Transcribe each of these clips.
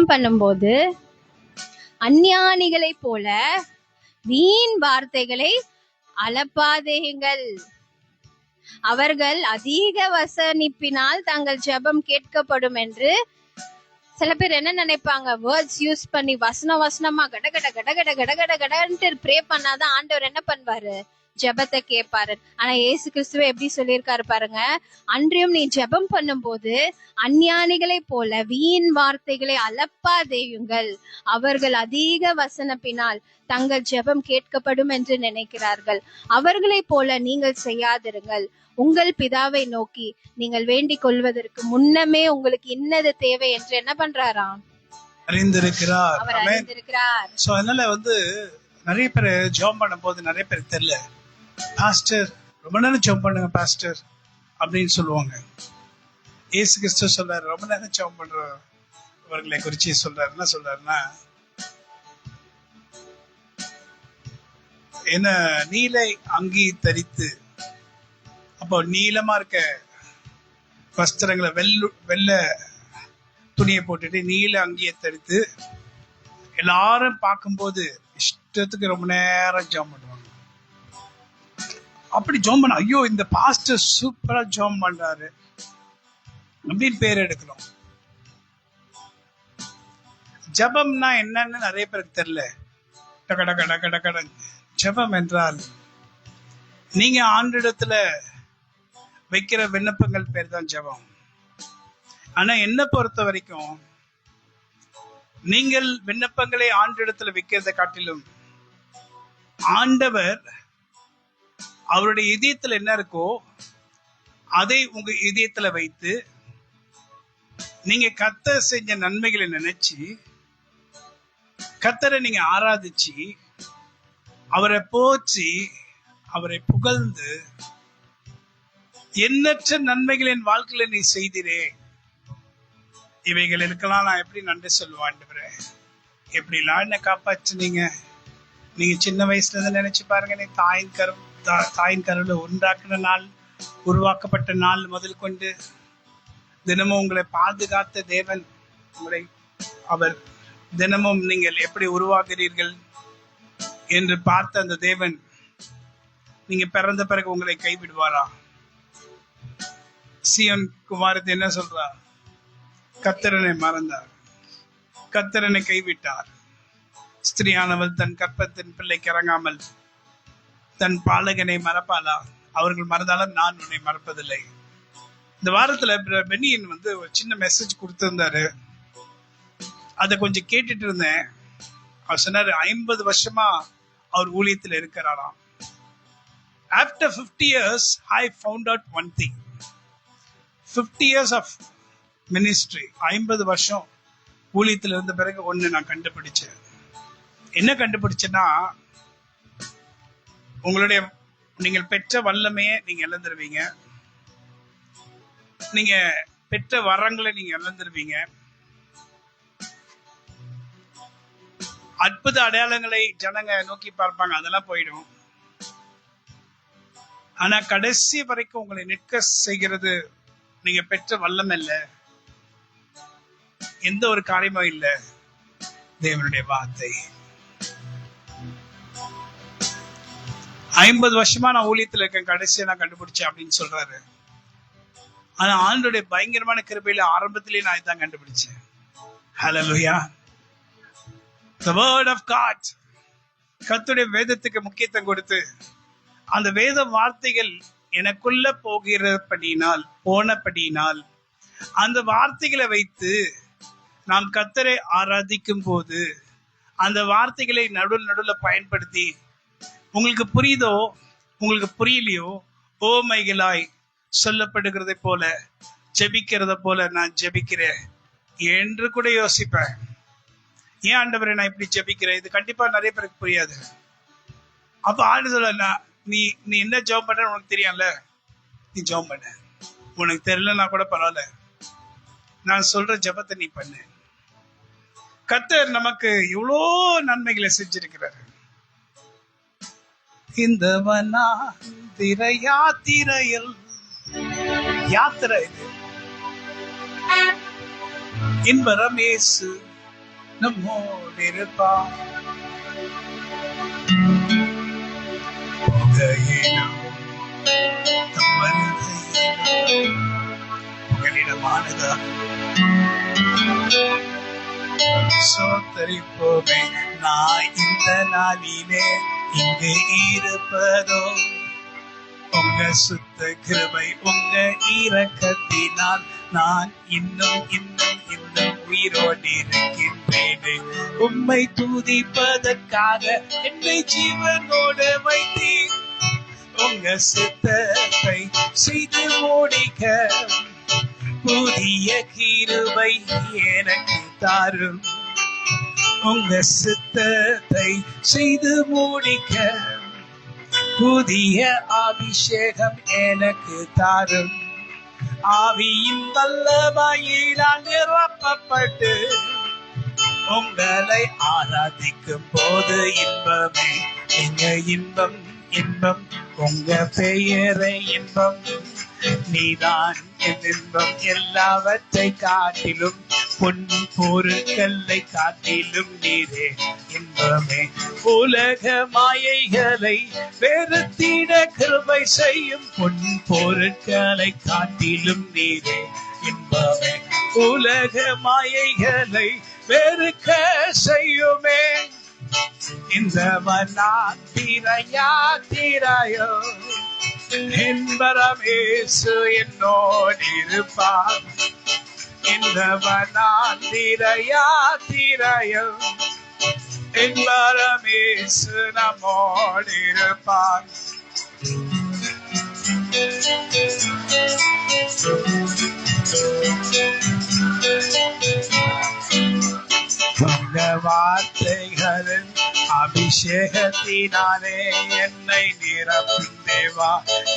ஜெபம் பண்ணும்போது அஞ்ஞானிகளை போல வீண் வார்த்தைகளை அலப்பாதேயுங்கள். அவர்கள் அதிக வசனிப்பினால் தங்கள் ஜெபம் கேட்கப்படும் என்று சில பேர் என்ன நினைப்பாங்க, வேர்ட்ஸ் யூஸ் பண்ணி வசனமா கட கட கட கட கட கட கடன்ட்டு ப்ரே பண்ணாதான் ஆண்டவர் என்ன பண்ணுவாரு, ஜெபத்தை கேட்பாரு. ஆனா இயேசு கிறிஸ்துவ எப்படி சொல்லியிருக்காரு பாருங்க, அன்றியும் நீ ஜெபம் பண்ணும் போது அஞ்ஞானிகளை போல வீண் வார்த்தைகளை அலப்பாதேயுங்கள். அவர்கள் அதிக வசனப்பினால் தங்கள் ஜெபம் கேட்கப்படும் என்று நினைக்கிறார்கள். அவர்களை போல நீங்கள் செய்யாதிருங்கள். உங்கள் பிதாவை நோக்கி நீங்கள் வேண்டிக் கொள்வதற்கு முன்னமே உங்களுக்கு இன்னது தேவை என்று என்ன பண்றாராம், அறிந்திருக்கிறார். அவர் அறிந்திருக்கிறார். சோ அதனால நிறைய பேர் ஜெபம் பண்ணும் போது நிறைய பேர் தெரியல, பாஸ்டர் ரொம்ப நேரம் ஜெபம் பண்ணுங்க பாஸ்டர் அப்படின்னு சொல்லுவாங்க. இயேசு கிறிஸ்து சொல்றாரு, ரொம்ப நேரம் ஜெபம் பண்றவர்களை குறிச்சு சொல்றாரு. என்ன சொல்றாருன்னா, என்ன நீலை அங்கி தரித்து, அப்போ நீளமா இருக்க வஸ்திரங்களை வெள்ளை துணியை போட்டுட்டு நீல அங்கியை தரித்து எல்லாரும் பார்க்கும்போது இஷ்டத்துக்கு ரொம்ப நேரம் ஜெபம் பண்ணுவாங்க. அப்படி ஜெபம் பண்ண, ஐயோ இந்த பாஸ்டர் சூப்பரா ஜெபம் பண்றாரு அப்படின்னு பேர் எடுக்கணும். ஜெபம்னா என்னன்னு நிறைய பேருக்கு தெரியல. டக டக டக டக. ஜெபம் என்றால் நீங்க ஆண்டிடத்துல வைக்கிற விண்ணப்பங்கள் பேர் தான் ஜெபம். ஆனா என்ன பொறுத்த வரைக்கும் நீங்கள் விண்ணப்பங்களை ஆண்டிடத்துல வைக்கிறதை காட்டிலும் ஆண்டவர் அவருடைய இதயத்துல என்ன இருக்கோ அதை உங்க இதயத்துல வைத்து நீங்க கர்த்தர் செஞ்ச நன்மைகளை நினைச்சு கர்த்தரை நீங்க ஆராதிச்சு அவரை போற்றி அவரை புகழ்ந்து எண்ணற்ற நன்மைகள் என் வாழ்க்கையில நீ செய்திரே, இவைகள் இருக்கலாம், நான் எப்படி நன்றி சொல்லுவேன் ஆண்டவரே, எப்படிலாம் என்ன காப்பாற்றுனீங்க. நீங்க சின்ன வயசுல இருந்து நினைச்சு பாருங்க, நீ தாயின் கருவில் உண்டாக்குன நாள், உருவாக்கப்பட்ட நாள் முதல் கொண்டு தினமும் உங்களை பாதுகாத்த தேவன், அவர் தினமும் நீங்கள் எப்படி உருவாகிறீர்கள் என்று பார்த்த அந்த தேவன் நீங்க பிறந்த பிறகு உங்களை கைவிடுவாரா? சீயோன் குமாரத்தை என்ன சொல்றா, கர்த்தரனை மறந்தார், கர்த்தரனை கைவிட்டார். ஸ்திரியானவள் தன் கற்பத்தின் பிள்ளைக்கு இறங்காமல் தன் பாலகனை மறப்பாளா? அவர்கள் மறந்தாலும் நான் உன்னை மறப்பதில்லை. இந்த வாரத்துல பெனியன் ஒரு சின்ன மெசேஜ் கொடுத்திருந்தாரு, அதை கொஞ்சம் கேட்டுட்டு இருந்தேன். அவர் சொன்னாரு 50 வருஷமா அவர் ஊழியத்தில் இருக்கிறாராம். After 50 years, I found out one thing. 50 years of ministry, 50 வருஷம் ஊழியத்தில் இருந்த பிறகு ஒண்ணு நான் கண்டுபிடிச்சேன். என்ன கண்டுபிடிச்சேன்னா, நீங்கள் பெற்ற வல்லமையை நீங்க இழந்துருவீங்க, நீங்க பெற்ற வரங்களை நீங்க இழந்துருவீங்க, அற்புத அடையாளங்களை ஜனங்க நோக்கி பார்ப்பாங்க, அதெல்லாம் போயிடும். ஆனா கடைசி வரைக்கும் உங்களை நிற்க செய்கிறது நீங்க பெற்ற வல்லம் இல்ல, எந்த ஒரு காரியமும் இல்ல, தேவனுடைய வார்த்தை. 50 வருஷமா நான் ஊழியத்துல இருக்கேன், கடைசியா நான் கண்டுபிடிச்சேன் அப்படின்னு சொல்றாரு. ஆனா ஆண்டவருடைய பயங்கரமான கிருபையில ஆரம்பத்திலேயே நான் இதான் கண்டுபிடிச்சேன். ஹல்லேலூயா. The word of God. கர்த்தருடைய வேதத்துக்கு முக்கியத்துவம் கொடுத்து அந்த வேத வார்த்தைகள் எனக்குள்ள போனபடியினால் அந்த வார்த்தைகளை வைத்து நாம் கர்த்தரை ஆராதிக்கும் போது அந்த வார்த்தைகளை நடுல பயன்படுத்தி, உங்களுக்கு புரியுதோ உங்களுக்கு புரியலையோ, ஓமைகளாய் சொல்லப்படுகிறதை போல ஜெபிக்கிறத போல நான் ஜெபிக்கிறேன் என்று கூட யோசிப்பேன். ஏன் ஆண்டவரை நான் இப்படி ஜெபிக்கிறேன், இது கண்டிப்பா நிறைய பேருக்கு புரியாது. அப்ப ஆண்டு சொல்ல, நீ என்ன ஜெபம் பண்ற உனக்கு தெரியும்ல, நீ ஜெபம் பண்ண. உனக்கு தெரியலன்னா கூட பரவாயில்ல, நான் சொல்ற ஜெபத்தை நீ பண்ணு. கர்த்தர் நமக்கு எவ்வளோ நன்மைகளை செஞ்சிருக்கிறாரு. இந்த யாத்திரையில் யாத்திரை இது இன்பரமேசு நம்மோடு இருப்பார். புகையிலும் புகலிடமானதா சோத்தரிப்போமே. நான் இந்த நாளிலே இங்கு இருப்பதோ உங்க சுத்த கிருபை, உங்க இரக்கத்தினால் நான் இன்னும் இன்னும் இன்னும் உயிரோடு இருக்கின்றேனே. உம்மை துதிப்பதற்காக என்னை ஜீவனோடு வைத்தீர். உங்க சித்தத்தை செய்து முடிக்க புதிய கிருபை எனக்கு தாரும். உங்க சித்தத்தை செய்து முடிக்க புதிய அபிஷேகம் எனக்கு தாரும். ஆவியின் வல்லமையினால் நிரப்பப்பட்டு உங்களை ஆராதிக்கும் போது இன்பமே எங்க இன்பம் இன்பம். உங்க பெயரை இன்பம், நீதான் என் இன்பம். எல்லாவற்றை காட்டிலும் பொன் பொருட்களை காட்டிலும் நீரே இன்பமே. உலக மாயைகளை வெறுத்திட கிருபை செய்யும் பொன் பொருட்களை காட்டிலும் நீரே இன்பமே. உலக மாயைகளை வெறுக்க செய்யுமே. இந்த வனாந்திரையாத்திரையோ என்பரம் இயேசு என்னோடு இருப்பார். இந்த வனாந்திரையாத்திரையோ என்பரம் இயேசு நம்மோடு இருப்பார். உங்க வார்த்தைகளின் அபிஷேகத்தினாலே என்னை நிரப்பும் தேவா,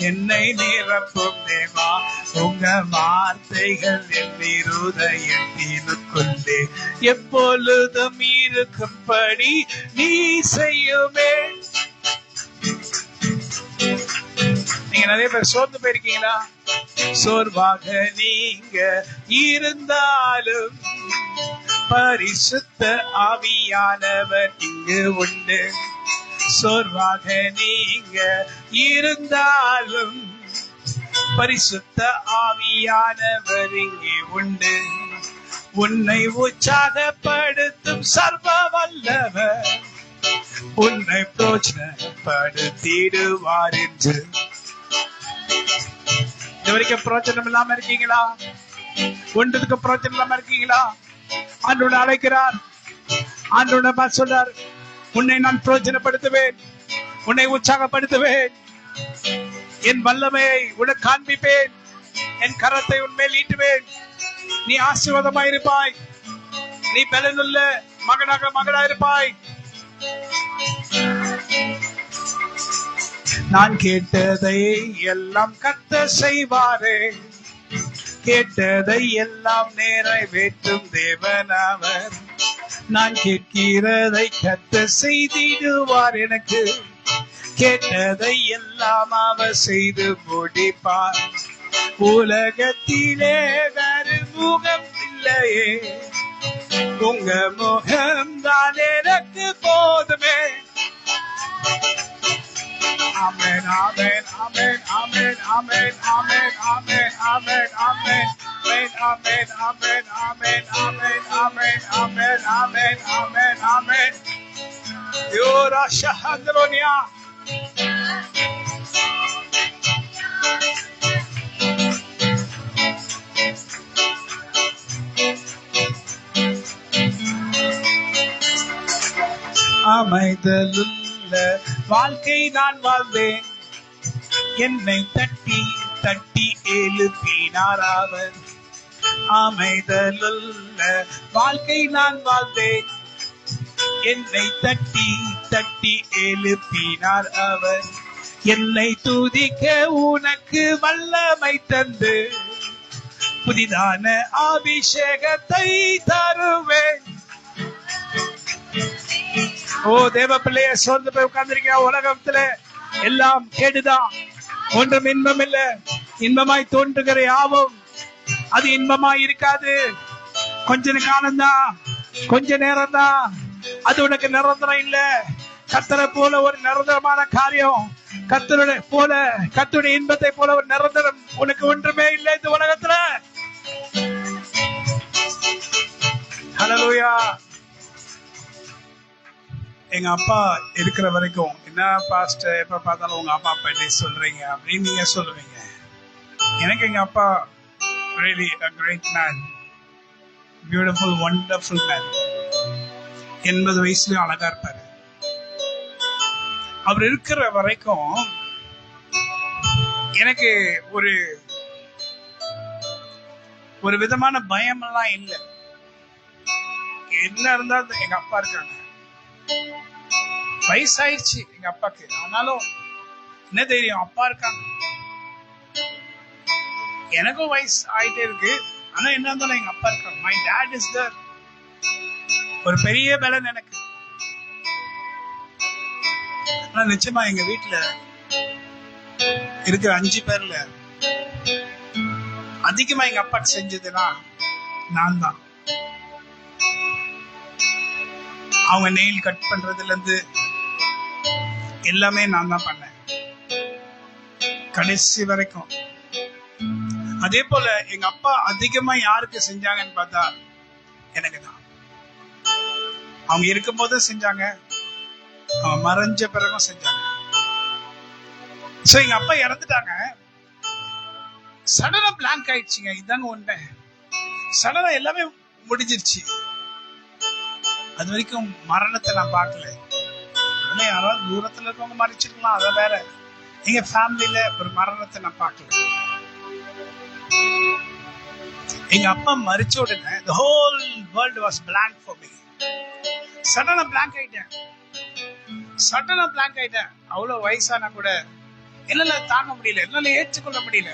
என்னை நிரப்பும் தேவா. உங்க வார்த்தைகள் என் இருதயத்தினுக்குள்ளே எப்பொழுதும் இருக்கும்படி நீ செய்யுமே. நீங்க நிறைய பேர் சோர்ந்து போயிருக்கீங்களா? சோர்வாக நீங்க இருந்தாலும் பரிசுத்த ஆவியானவர் இங்கு உண்டு. சோர்வாக நீங்க இருந்தாலும் பரிசுத்த ஆவியானவர் இங்கே உண்டு. உன்னை உற்சாகப்படுத்தும் சர்வ வல்லவர் உன்னை பிரோஜனப்படுத்திடுவார் என்று. இது வரைக்கும் பிரோஜனம் இல்லாம இருக்கீங்களா? ஒன்றதுக்கு பிரோஜனம் இல்லாம இருக்கீங்களா? ஆண்டவனை அழைக்கிறார். ஆண்டவனை சொல்றார், உன்னை நான் பிரோஜனப்படுத்துவேன், உன்னை உற்சாகப்படுத்துவேன், என் வல்லமையை உனக்கு காண்பிப்பேன், என் கரத்தை உன்மேல் ஈட்டுவேன். நீ ஆசீர்வாதமாய் இருப்பாய், நீ பலனுள்ள மகனாக மகனா இருப்பாய். நான் கேட்டதை எல்லாம் கர்த்தர் செய்வாரே, கேட்டதை எல்லாம் நிறைவேற்றும் தேவன் அவர். நான் கேட்கிறதை கர்த்தர் செய்திடுவார் எனக்கு, கேட்டதை எல்லாம் அவர் செய்து முடிப்பார். உலகத்திலே வேறு முகம் இல்லையே, உங்க முகம் தான் எனக்கு போதுமே. Amen, amen, amen, amen, amen, amen, amen, amen, amen, amen, amen, amen, amen, amen, amen, amen, amen, amen. Yora shahandronia. அமைதலுள்ள வாழ்க்கை நான் வாழ்ந்தேன், என்னை தட்டி தட்டி எழுப்பினார் அவர். அமைதலுள்ள வாழ்க்கை நான் வாழ்ந்தேன், என்னை தட்டி தட்டி எழுப்பினார் அவர். என்னை துதிக்க உனக்கு வல்லமை தந்து புதிதான அபிஷேகத்தை தருவேன். ஓ தேவ பிள்ளைய சோர்ந்து போய் உட்கார்ந்திருக்க. உலகத்துல எல்லாம் கேடுதான், ஒன்றும் இன்பம் இல்ல. இன்பமாய் தோன்றுகிற யாவும் அது இன்பமாய் இருக்காது. கொஞ்ச காலம்தான், கொஞ்ச நேரம் தான், அது உனக்கு நிரந்தரம் இல்ல. கர்த்தரை போல ஒரு நிரந்தரமான காரியம், கர்த்தருடைய போல, கர்த்தருடைய இன்பத்தை போல ஒரு நிரந்தரம் உனக்கு ஒன்றுமே இல்லை இந்த உலகத்துல. ஹல்லேலூயா. எங்க அப்பா இருக்கிற வரைக்கும், என்ன பாஸ்டர் எப்ப பார்த்தாலும் உங்க அப்பா பற்றி சொல்றீங்க அப்படின்னு நீங்க சொல்லுவீங்க. எனக்கு எங்க அப்பா really a great man, beautiful, wonderful man. 80 வயசுலயும் அழகா இருப்பாரு. அவர் இருக்கிற வரைக்கும் எனக்கு ஒரு விதமான பயம் எல்லாம் இல்லை. என்ன இருந்தாலும் எங்க அப்பா இருக்காங்க. வயசாயிடுச்சு எங்க அப்பாக்கு, ஆனாலும் என்ன தைரியம், அப்பா இருக்காங்க. எனக்கும் வயசு ஆயிட்டே இருக்கு, ஆனா என்ன இருந்தாலும் எங்க அப்பா இருக்காங்க. My dad is there. ஒரு பெரிய பலன் எனக்கு. ஆனா நிச்சயமா எங்க வீட்டுல இருக்கிற 5 பேர்ல அதிகமா எங்க அப்பாக்கு செஞ்சதுன்னா நான் தான். அவங்க நெயில் கட் பண்றதுல இருந்து எல்லாமே நான் தான் பண்ணேன் கடைசி வரைக்கும். அதே போல எங்க அப்பா அதிகமா யாருக்கு செஞ்சாங்கன்னு பார்த்தா எனக்கு தான். அவங்க இருக்கும் போதும் செஞ்சாங்க, அவங்க மறைஞ்ச பிறகும் செஞ்சாங்க. சோ எங்க அப்பா இறந்துட்டாங்க. சடனா பிளாங்க் ஆயிடுச்சுங்க. இதாங்க உண்மை. சடனா எல்லாமே முடிஞ்சிருச்சு. அது வரைக்கும் மரணத்தை நான் பார்க்கல. யாராவது தூரத்துல இருக்கவங்க மறைச்சிருக்கலாம், அத வேற. எங்க ஃபேமிலியில ஒரு மரணத்தை நான் பார்க்கல. எங்க அப்பா மரிச்ச உடனே the whole world was blank for me. சடனா பிளாங்க் ஆயிட்டேன். அவ்வளவு வயசானா கூட என்னால தாங்க முடியல, என்னால ஏற்றுக்கொள்ள முடியல.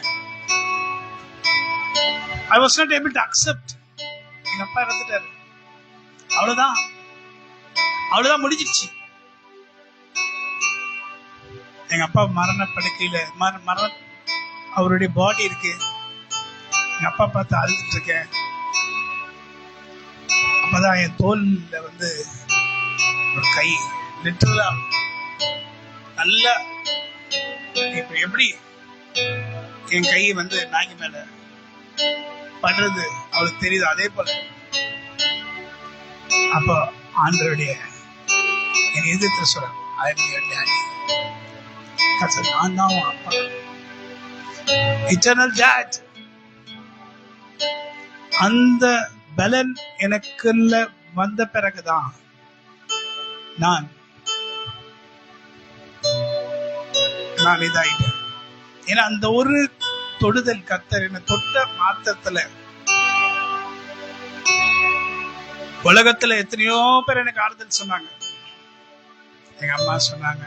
I was not able to accept. எங்க அப்பா இறந்துட்டாரு, அவ்வளவுதான் முடிஞ்சிருச்சு. எங்க அப்பா மரண படுக்கையில அவருடைய பாடி இருக்கு. எங்க அப்பா பார்த்து அழுதுட்டு இருக்கேன். அப்பதான் என் தோல்ல ஒரு கை லிட்டரலா நல்லா இப்ப எப்படி என் கை நாய்க்கு மேல படுறது அவளுக்கு தெரியுது. அதே போல அப்ப ஆண்டவருடைய என் எதிர்த்து சொல்ற நான் தான் அப்பா, இட்டர்னல் டாட். அந்த பலன் எனக்குள்ள வந்த பிறகுதான் நான் இதாயிட்டேன். ஏன்னா அந்த ஒரு தொடுதல், கர்த்தர் என்ன தொட்ட மாத்திரத்துல உலகத்துல எத்தனையோ பேர் எனக்கு ஆறுதல் சொன்னாங்க. எங்க அம்மா சொன்னாங்க,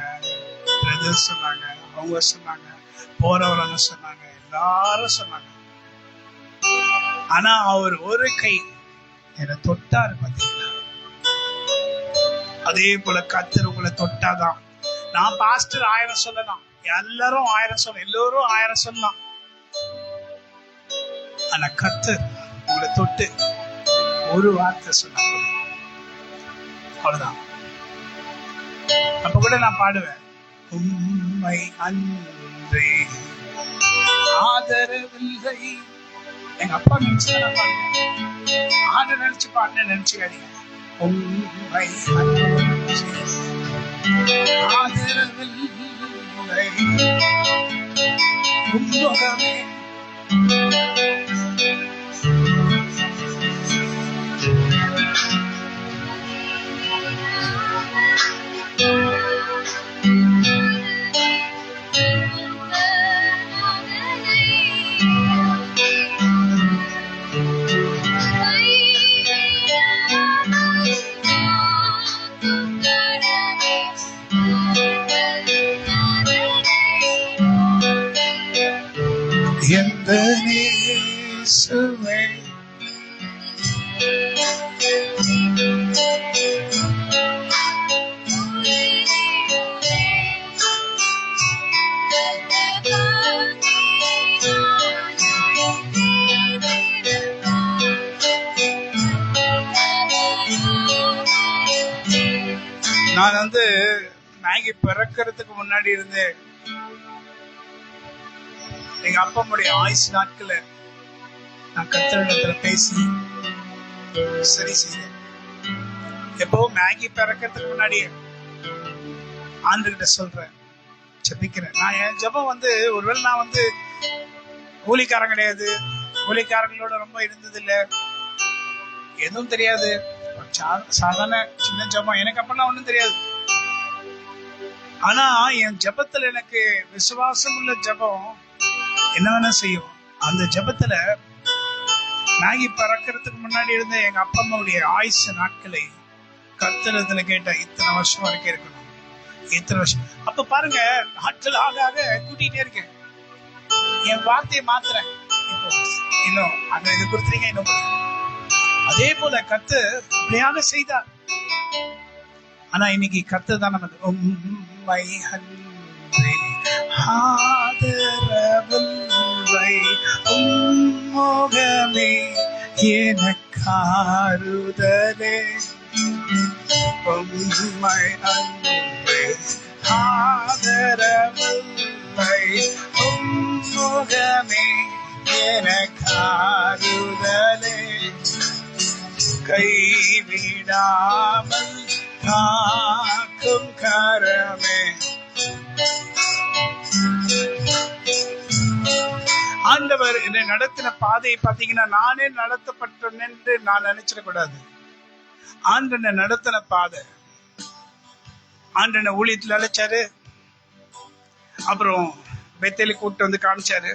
பிரதர்ஸ் சொன்னாங்க, அவங்க சொன்னாங்க, போறவங்க சொன்னாங்க, எல்லாரும் சொன்னாங்க. ஆனா அவர் ஒரு கை என்னை தொட்டாரு பாத்தீங்களா? அதே போல கர்த்தர் உங்களை தொட்டாதான். நான் பாஸ்டர் 1000 சொல்லலாம், எல்லாரும் 1000 சொல்லலாம், எல்லோரும் 1000 சொல்லலாம். ஆனா கர்த்தர் உங்களை தொட்டு ஒரு வார்த்தை சொன்னாங்க, அவ்வளவுதான். அப்ப கூட நான் பாடுவேன், உம்மை அன்றே ஆதரவில்லை. எங்க அப்பா நினைச்சு ஆடு நினைச்சு பாட்டு நினைச்சுக்காதீங்க. உம்மை ஆதரவில்லை உம்முகமே எந்த நான் வந்து மேகி பிறக்கிறதுக்கு முன்னாடி இருந்து எங்க அப்பாவுடைய ஆயுசு நாட்கள நான் கர்த்தரிடத்துல பேசி சரி செய்தேன். எப்போ மேகி பிறக்கிறதுக்கு முன்னாடியே ஆண்டுகிட்ட சொல்றேன், ஜெபிக்கிறேன். நான் என் ஜெபம் வந்து ஒருவேளை நான் வந்து ஊழிக்காரன் கிடையாது, ஊழிக்காரங்களோட ரொம்ப இருந்தது இல்ல, எதுவும் தெரியாது, சாதாரண சின்ன ஜெபம். எனக்கு அப்பெல்லாம் ஒண்ணும் தெரியாது. ஆனா என் ஜெபத்துல எனக்கு விசுவாசம் உள்ள ஜெபம் என்ன வேணா செய்யும். அந்த ஜெபத்துல மேகி பறக்கிறதுக்கு முன்னாடி இருந்த எங்க அப்பா அம்மாவுடைய ஆயுசு நாட்களை கர்த்தரிடத்துல கேட்ட, இத்தனை வருஷம் வரைக்கும் இருக்கணும், இத்தனை வருஷம். அப்ப பாருங்க, நாட்கள் ஆக ஆக கூட்டிகிட்டே இருக்கேன், என் வார்த்தையை மாத்துறேன். இப்போ இன்னும் அங்க இது கொடுத்துறீங்க, இன்னும் அதே போல கர்த்தர் அப்படியாக செய்தார். ஆனா இன்னைக்கு கர்த்தர் தான் நமக்கு உம்மை அன்றி ஆதரவில்லை, உம்முகமே எனக்காறுதலே, உம்மை அன்றி ஆதரவில்லை, உம்முகமே எனக்காறுதலே, கைவிடாமல் காக்கும் கரமே. ஆண்டவர் என்னை நடத்தின பாதையை பாத்தீங்கன்னா, நானே நடத்தப்பட்டேன் என்று நான் நினைச்சிடக்கூடாது. ஆண்டனை நடத்தின பாதை, ஆண்டனை ஊழியத்துல அழைச்சாரு, அப்புறம் பெத்தேலி கூட்டு வந்து காமிச்சாரு.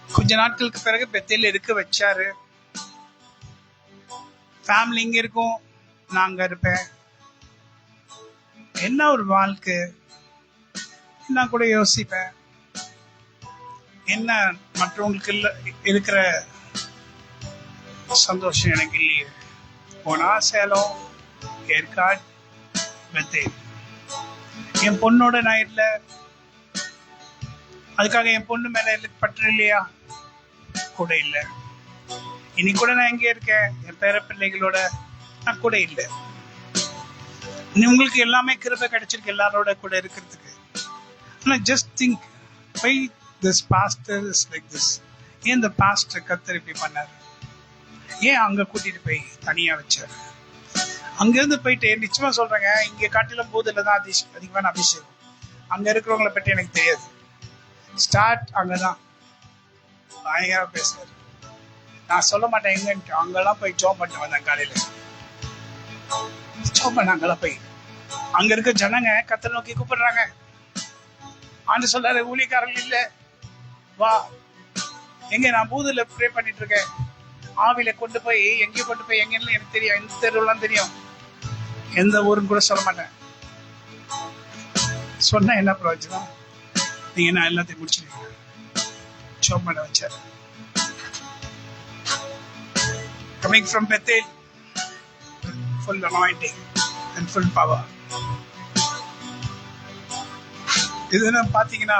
கொஞ்ச நாட்களுக்கு பிறகு பெத்தேலி இருக்க வச்சாரு. ஃபேமிலி இங்க இருக்கும், நான் அங்க இருப்பேன். என்ன ஒரு வாழ்க்கை! நான் கூட யோசிப்பேன், என்ன மற்றவங்களுக்கு இருக்கிற சந்தோஷம் எனக்கு இல்லையே. போனா சேலம், ஏற்காடு, பெத்தேல். என் பொண்ணோட நான் இல்ல, அதுக்காக என் பொண்ணு மேல பற்று இல்லையா? கூட இல்ல. இனி கூட நான் எங்க இருக்கேன், என் பேர பிள்ளைகளோட நான் கூட இல்ல. உங்களுக்கு எல்லாமே கிருபை கிடைச்சிருக்கு எல்லாரோட கூட இருக்கிறதுக்கு. ஆனா just think, why this pastor is like this? ஏன் இந்த பாஸ்டர் கர்த்தர் இப்படி பண்ணாரு? ஏன் அங்க கூட்டிட்டு போய் தனியா வச்சாரு? அங்கிருந்து போயிட்டு நிச்சயமா சொல்றேங்க, இங்க காட்டிலும் போதில்ல தான் அதிகமான அபிஷேகம். அங்க இருக்கிறவங்களை பற்றி எனக்கு தெரியாது. ஸ்டார்ட் அங்கதான் பயங்கரமா பேசுறாரு. நான் சொல்ல மாட்டேன் எங்கன்ட்டு. அங்கெல்லாம் போய் ஜோம் பண்ணிட்டு வந்தேன். காலையில ஜோம் பண்ண அங்கெல்லாம் போய் அங்க இருக்க ஜனங்க கர்த்தரை நோக்கி கூப்பிடுறாங்க. ஆண்டு சொல்றாரு, ஊழியக்காரர்கள் இல்ல, வா. எங்க நான் பூதுல ப்ரே பண்ணிட்டு இருக்கேன். ஆவில கொண்டு போய் எங்கேயும் கொண்டு போய் எங்கன்னு எனக்கு தெரியும், எந்த தெருவெல்லாம் தெரியும், எந்த ஊருன்னு கூட சொல்ல மாட்டேன். சொன்ன என்ன பிரயோஜனம்? நீங்க என்ன எல்லாத்தையும் முடிச்சிருக்கீங்க. ஜோம் பண்ண வச்சாரு. Coming from Bethel, full anointing and full power. இதுன்னு பாத்தீங்கன்னா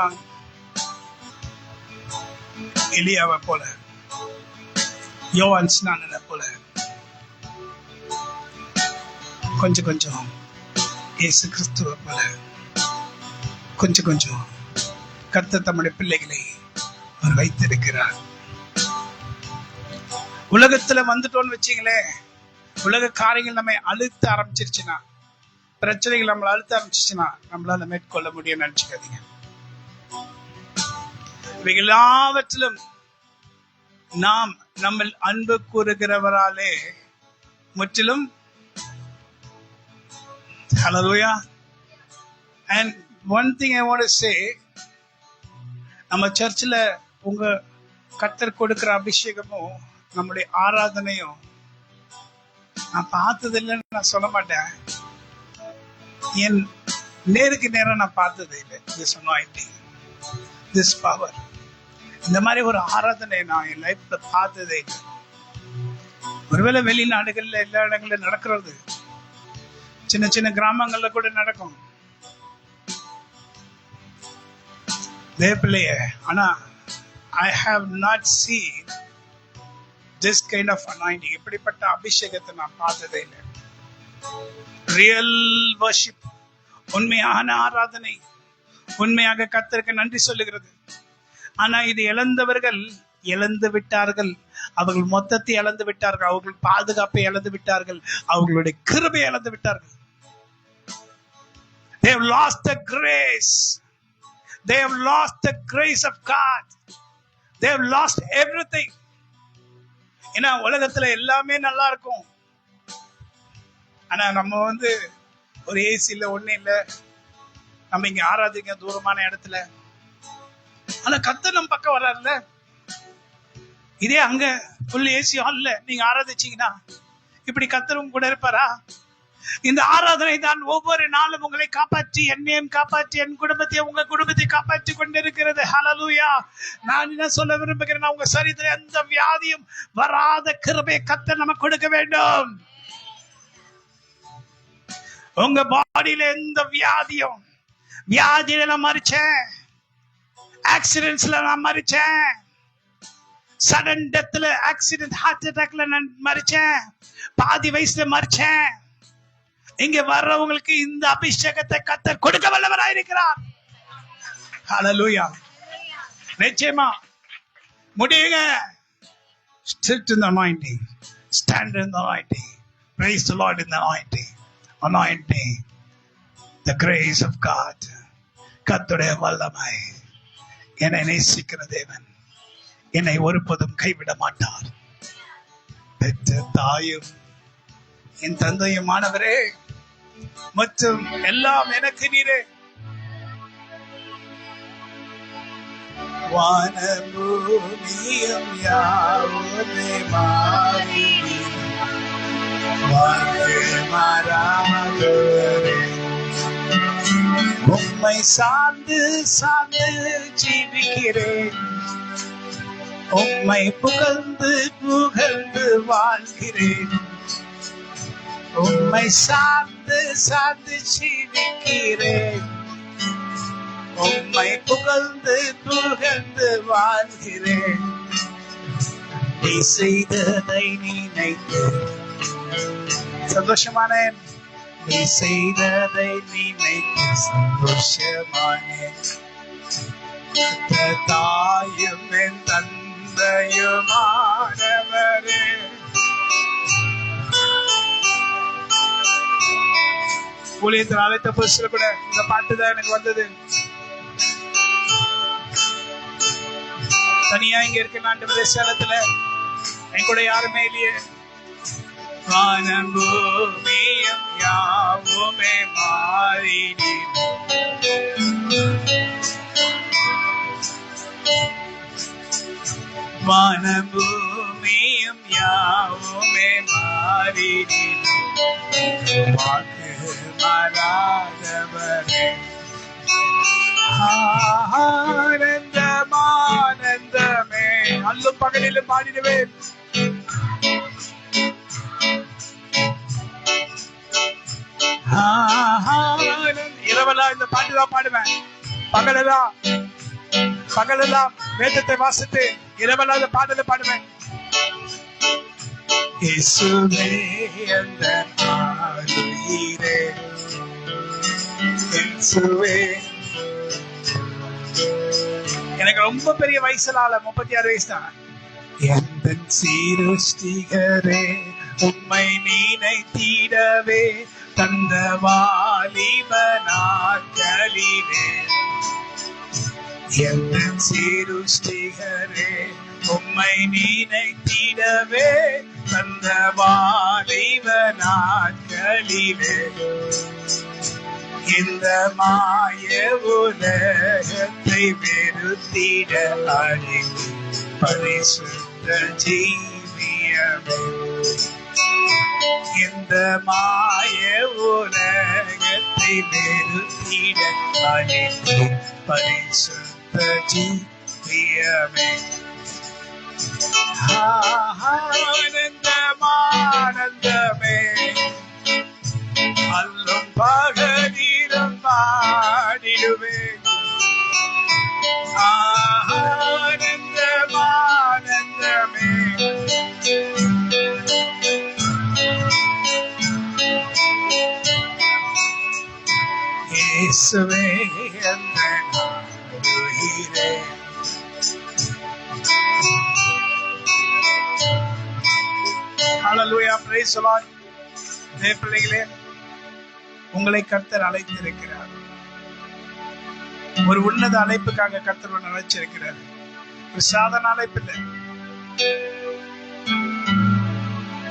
எலியாவை போல, யோவான் ஸ்நானனை போல கொஞ்சம் கொஞ்சம் இயேசு கிறிஸ்துவை போல கொஞ்சம் கொஞ்சம் கர்த்தர் தம்முடைய பிள்ளைகளை அவர் வைத்திருக்கிறார். உலகத்துல வந்துட்டோம்னு வச்சீங்களே, உலக காரியங்கள் நம்ம அழுத்த ஆரம்பிச்சிருச்சுன்னா, பிரச்சனைகள் நம்மளை அழுத்த ஆரம்பிச்சிச்சுன்னா நம்மளால மேற்கொள்ள முடியும் நினைச்சுக்காதீங்க. எல்லாவற்றிலும் நாம் நம்ம அன்பு கூறுகிறவராலே முற்றிலும். Hallelujah. And one thing I want to say, நம்ம சர்ச்சில் உங்க கர்த்தர் கொடுக்கிற அபிஷேகமும் நம்முடைய ஆராதனையும் நான் பார்த்தது இல்லைன்னு நான் சொல்ல மாட்டேன். என் நேருக்கு நேரம் நான் பார்த்ததே இல்லை. This anointing, this power, இந்த மாதிரி ஒரு ஆராதனை நான் என் லைஃப்ல பார்த்ததே இல்லை. ஒருவேளை வெளிநாடுகள்ல எல்லா இடங்கள்ல நடக்கிறது, சின்ன சின்ன கிராமங்கள்ல கூட நடக்கும் தேவப்பிள்ளைய. ஆனா I have not seen this kind of anointing. இப்படிப்பட்ட அபிஷேகத்தை நான் பார்த்ததே இல்லை. ரியல் வர்ஷிப், உண்மையான ஆராதனை, உண்மையாக கர்த்தருக்கு நன்றி சொல்லுகிறது. ஆனா இது இழந்தவர்கள் இழந்து விட்டார்கள். அவர்கள் மொத்தத்தை இழந்து விட்டார்கள். அவர்கள் பாதுகாப்பை இழந்து விட்டார்கள். அவர்களுடைய கிருபை இழந்து விட்டார்கள். They have lost the grace. They have lost the grace of God. They have lost everything. ஏன்னா உலகத்துல எல்லாமே நல்லா இருக்கும். ஆனா நம்ம ஒரு ஏசி இல்ல, ஒண்ணு இல்ல, நம்ம இங்க ஆராதிக்க தூரமான இடத்துல. ஆனா கர்த்தர் நம்ம பக்கம் வராருல்ல. இதே அங்க ஃபுல் ஏசி ஹால்ல நீங்க ஆராதிச்சீங்கன்னா இப்படி கர்த்தரும் கூட இருப்பாரா? இந்த ஆராதனை தான் ஒவ்வொரு நாளும் உங்களை காப்பாற்றி, என்னையும் காப்பாற்றி, என் குடும்பத்தை, உங்க குடும்பத்தை காப்பாற்றி கொண்டிருக்கிறது. ஹல்லேலூயா. நான் என்ன சொல்ல விரும்புகிறேன், உங்க சரீரத்தில் எந்த வியாதியும் வராத கிருபையை கர்த்தர் நமக்கு கொடுக்க வேண்டும். உங்க பாடியில எந்த வியாதியும், வியாதியில நான் மறிச்சேன், ஆக்சிடென்ட்ஸ்ல நான் மறிச்சேன், சடன் டெத்ல, ஆக்சிடென்ட், ஹார்ட் அட்டாக்ல நான் மறிச்சேன், பாதி வயசுல மறிச்சேன். இங்க வர்றவங்களுக்கு இந்த அபிஷேகத்தை கர்த்தர் கொடுக்க வல்லவராயிருக்கிறார். ஹல்லேலூயா. நிச்சயமா முடியுங்க. Sit in the anointing, stand in the anointing, praise the Lord in the anointing. Anointing, the grace of God. கர்த்தருடைய வல்லமை. என்னை நேசிக்கிற தேவன் என்னை ஒருபோதும் கைவிட மாட்டார். பெற்ற தாயும் என் தந்தையுமானவரே மற்றும் எல்லாம் எனக்கு நீரே. வானபூமியும் யாவுமே மாறி மாறாதவரே, உம்மை சார்ந்து சார்ந்து ஜீவிக்கிறேன், உம்மை புகழ்ந்து புகழ்ந்து வாழ்கிறேன், உம்மை சார்ந்து சார்ந்து ஜீவிக்கிறேன், உம்மை புகழ்ந்து புகழ்ந்து வாழ்கிறேன். நீ செய்ததை நினைத்து சந்தோஷமானேன், நீ செய்ததை நினைத்து சந்தோஷமானேன். தாயும் என் தந்தையுமானவரே, ஊழியத்தில் அழைத்த புதுசுல கூட இந்த பாட்டு தான் எனக்கு வந்தது. தனியா இங்க இருக்க ஆண்டவரே, சேலத்துல என் கூட யாருமே இல்லையே. வானம் பூமியும் யாவுமே மாறினி, வானம் பூமியும் யாவுமே மாறினி, வாக்கு மாறாதவரே. ஆனந்தமானந்தமே, அல்லும் பகலிலும் பாடிடுவேன். இரவெல்லாம் இந்த பாட்டுதான் பாடுவேன். பகலெல்லாம் வேதத்தை வாசித்து இரவெல்லாம் இந்த பாடலை பாடுவேன். இயேசுவே அந்த ஆளுயிரே, இயேசுவே. எனக்கு ரொம்ப பெரிய வயசுல 36 வயசு தான். எந்த சிருஷ்டிகரே, உம்மை நினைத்திடவே தந்த வாலிப நாட்களிலே, எந்த சிருஷ்டிகரே, உம்மை நினைத்திடவே தந்த வாலிப நாட்களிலே, இந்த மாய உலகத்தை வெறுத்திட அழைத்து பரிசுத்த ஜீவியமே, இந்த மாய உலகத்தை வெறுத்திட அழைத்து பரிசுத்த ஜீவியமே. ஆனந்தமானந்தமே, அல்லும் பகலிலும் பாடிடுவேன். ஆனந்தமானந்தமே, இயேசுவே அந்த உயிரே. ஹல்லேலூயா, பிரைஸ் தி லார்ட். தேவ பிள்ளைகளே, உங்களை கர்த்தர் அழைத்திருக்கிறார். ஒரு உன்னத அழைப்புக்காக கர்த்தர் அழைச்சிருக்கிறார். ஒரு சாதாரண அழைப்பு இல்லை.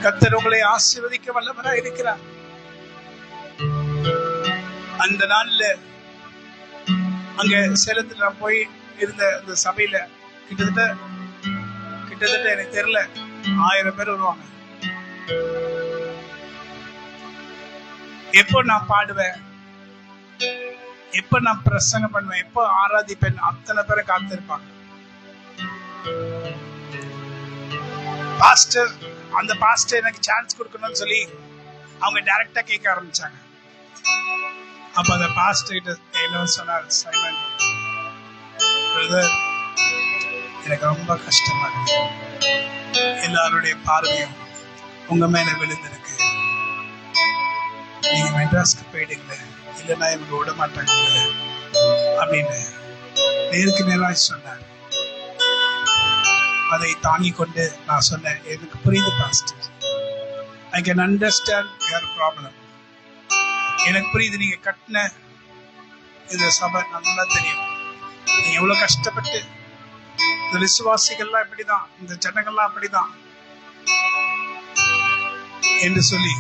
கர்த்தர் உங்களை ஆசீர்வதிக்க வல்லவராய் இருக்கிறார். அந்த நாள்ல அங்க சேலத்துல நான் போய் இருந்த அந்த சபையில கிட்டத்தட்ட எனக்கு தெரியல 1000 பேர் வருவாங்க. எப்போ நான் பாடுவேன், எப்ப நான் பிரசங்கம் பண்ணுவேன், எப்போ ஆராதிப்பேன், அத்தனை பேரை காத்திருப்பாங்க. அந்த பாஸ்டர் எனக்கு சான்ஸ் கொடுக்கணும்னு சொல்லி அவங்க டைரக்டா கேட்க ஆரம்பிச்சாங்க. அப்ப அந்த பாஸ்டர் கிட்ட என்ன சொன்னார், சைமன் பிரதர், எனக்கு ரொம்ப கஷ்டமா இருக்கு. எல்லாருடைய பார்வையும் உங்க மேல விழுந்திருக்கு. நீங்க மெட்ராஸ்க்கு போயிடுங்களே, இல்லைன்னா இவங்க விட மாட்டாங்க அப்படின்னு நேருக்கு நேராக சொன்னார். அதை தாங்கி கொண்டு நான் சொன்னேன், எனக்கு புரியுது pastor, I can understand your problem. எனக்கு புரியுது, நீங்க கட்டின இந்த சபை நல்லா தெரியும், நீங்க எவ்வளவு கஷ்டப்பட்டு, இந்த விசுவாசிகள்லாம் இப்படிதான், இந்த ஜனங்கள்லாம் அப்படிதான் என்று சொல்லி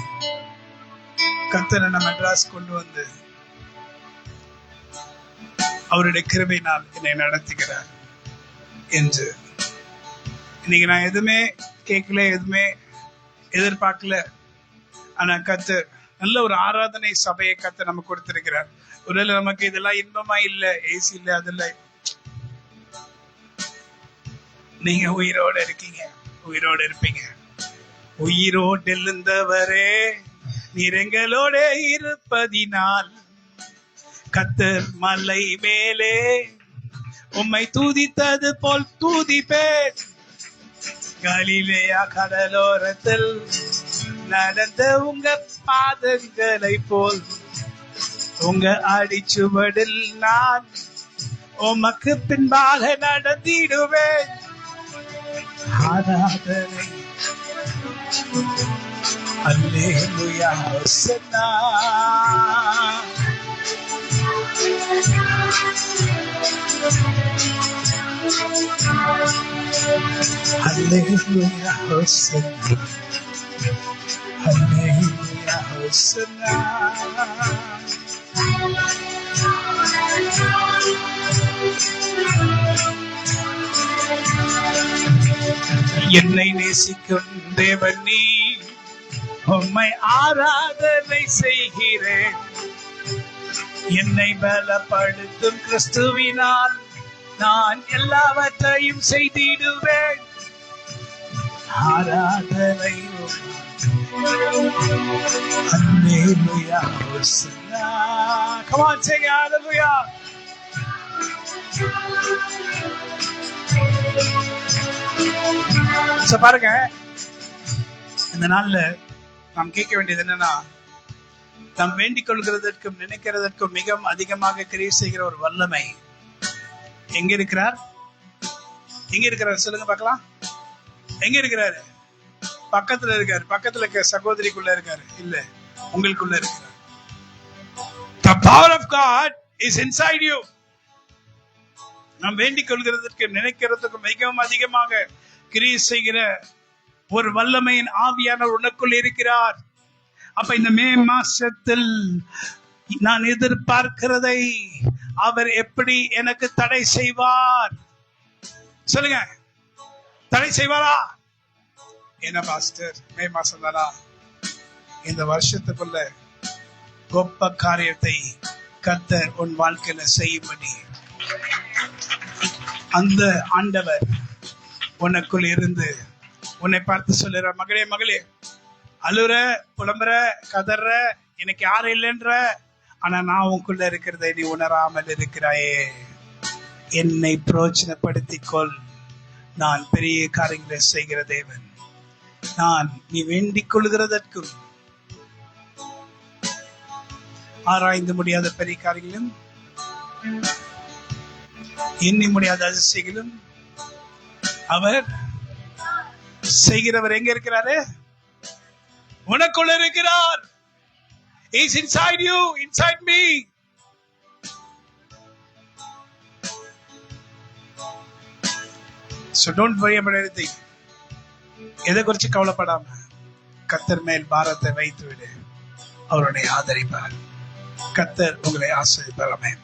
கர்த்தர் என்னை மெட்ராஸ் கொண்டு வந்து அவருடைய கிருபையினால் என்னை நடத்துகிறார் என்று. இன்னைக்கு நான் எதுவுமே கேட்கல, எதுவுமே எதிர்பார்க்கல. ஆனா கர்த்தர் நல்ல ஒரு ஆராதனை சபையை கர்த்தர் நமக்கு கொடுத்திருக்கிறார். ஒருவேளை நமக்கு இதெல்லாம் இன்பமா இல்ல, ஏசி இல்ல, அது இல்ல, நீங்க உயிரோட இருக்கீங்க, உயிரோட இருப்பீங்க. உயிரோடு எழுந்தவரே நீர் எங்களோட இருப்பதினால் கர்த்தர் மலை மேலே உம்மை தூதித்தது போல் தூதிப்பேன். கலிலேயா கடலோரத்தில் நடந்த உங்க பாதங்களை போல் உங்க அடிச்சுவடில் நான் உமக்கு பின்பாக நடந்திடுவேன். ஆராதனை அல்லேலூயா ஹோசன்னா. அல்லேலூயா ஹோசன்னா, அல்லேலூயா ஹோசன்னா. என்னை நேசிக்கும் தேவன் நீ, உம்மை ஆராதனை செய்கிறேன். என்னை பலப்படுத்தும் கிறிஸ்துவினால் நான் எல்லாவற்றையும் செய்திடுவேன். ஆராதனை அல்லேலூயா ஹோசன்னா. Come on, sing hallelujah. பாருங்க, இந்த நாள்ல நாம் கேட்க வேண்டியது என்னன்னா, நாம் வேண்டிக் கொள்கிறதற்கும் நினைக்கிறதற்கும் மிக அதிகமாக கிரியை செய்கிற ஒரு வல்லமை எங்க இருக்கிறார்? எங்க இருக்கிறார் சொல்லுங்க பார்க்கலாம். எங்க இருக்கிறாரு? பக்கத்துல இருக்காரு. பக்கத்துல இருக்க சகோதரிக்குள்ள இருக்காரு, இல்ல உங்களுக்குள்ள இருக்கிறார். The power of God is inside you. நாம் வேண்டிக் கொள்கிறதற்கு நினைக்கிறதுக்கும் மிகவும் அதிகமாக கிரியை செய்கிற ஒரு வல்லமையின் ஆவியானவர் உனக்குள் இருக்கிறார். அப்ப இந்த மே மாசத்தில் நான் எதிர்பார்க்கிறதை அவர் எப்படி எனக்கு தடை செய்வார்? சொல்லுங்க, தடை செய்வாரா? என்ன பாஸ்டர், மே மாசம் தானா? இந்த வருஷத்துக்குள்ள கோப்ப காரியத்தை கர்த்தர் உன் வாழ்க்கையில செய்யும்படி அந்த ஆண்டவர் உனக்குள் இருந்து உன்னை பார்த்து சொல்லுற, மகளே மகளே, அழுற, புலம்புற, கதற, எனக்கு யாரும் இல்லைன்ற, ஆனா நான் உனக்குள்ள இருக்கிறதை நீ உணராமல் இருக்கிறாயே. என்னை பிரயோஜனப்படுத்திக்கொள். நான் பெரிய காரியங்களை செய்கிற தேவன். நான் நீ வேண்டிக் கொள்கிறதற்கும் ஆராய்ந்து முடியாத பெரிய காரியங்களும் எண்ணி முடியாத அதிசயங்களும் அவர் செய்கிறவர். எங்க இருக்கிறாரு? உனக்குள்ள இருக்கிறார். He's inside you, inside me. So don't worry about anything. எதை குறித்து கவலைப்படாம கர்த்தர் மேல் பாரத்தை வைத்து விடு. அவருடைய ஆதரிப்பார். கர்த்தர் உங்களை ஆசீர்வதிப்பார். ஆமென்.